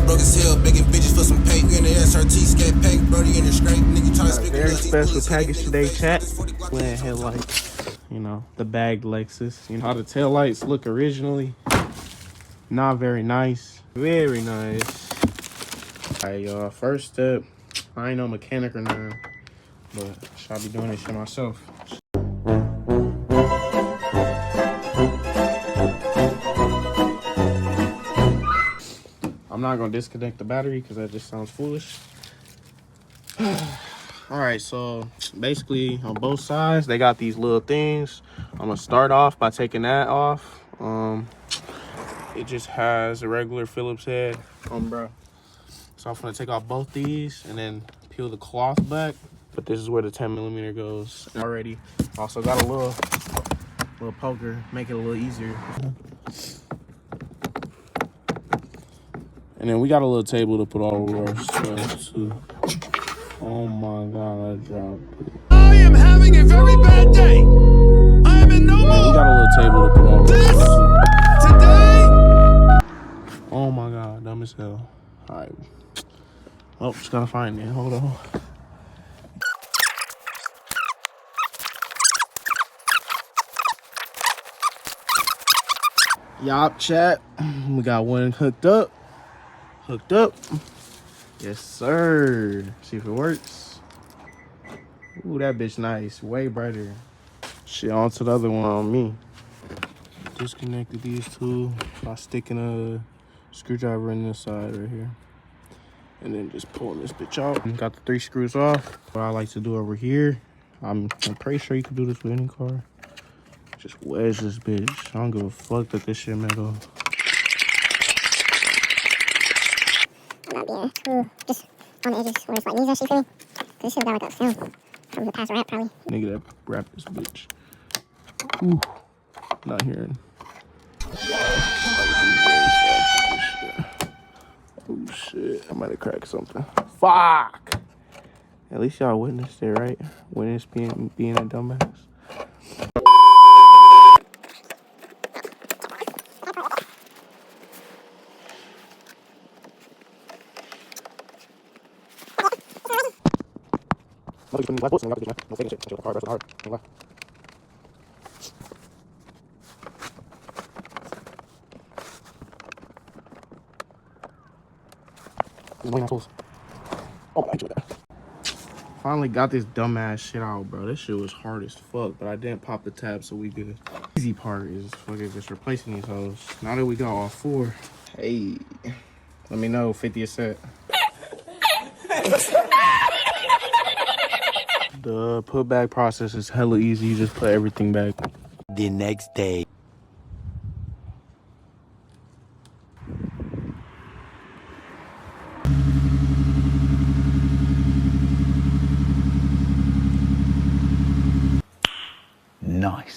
broke as hell, begging bitches for some pay. We in the SRT, skate pay, Brody in the scrape. Nigga trying to Got a speak very special package today, chat. Vland headlights. You know, the bagged Lexus. You know how the tail lights look originally. Not very nice. Very nice. Alright, y'all. First step. I ain't no mechanic or nothing, but I be doing this shit myself. I'm not gonna disconnect the battery because that just sounds foolish. All right, so basically on both sides they got these little things. I'm gonna start off by taking that off. It just has a regular Phillips head, bro. So I'm gonna take off both these and then peel the cloth back. But this is where the 10mm goes already. Also got a little poker, make it a little easier. And then we got a little table to put all of our stuff too. Oh my god, I dropped it. I am having a very bad day. I am in no mood. We got a little table to put all of our stuff too. Today. Oh my god, dumb as hell. Alright. Oh, just gotta find it. Hold on. Yup, chat. We got one hooked up. Yes, sir. See if it works. Ooh, that bitch nice. Way brighter. Shit, on to the other one on me. Disconnected these two by sticking a screwdriver in this side right here. And then just pulling this bitch out. Got the 3 screws off. What I like to do over here, I'm pretty sure you can do this with any car. Just wedge this bitch. I don't give a fuck that this shit metal. Not being just on the edges where it's like these actually fitting. This shit got like a sound from the past rap probably. Nigga that wrap this bitch. Ooh, not hearing. Oh shit, I might have cracked something. Fuck! At least y'all witnessed it, right? Witness being a dumbass. Finally got this dumbass shit out, bro. This shit was hard as fuck, but I didn't pop the tab, so we good. Easy part is fucking just replacing these hoes. Now that we got all 4, hey, let me know, 50 a set. The put back process is hella easy. You just put everything back. The next day. Nice.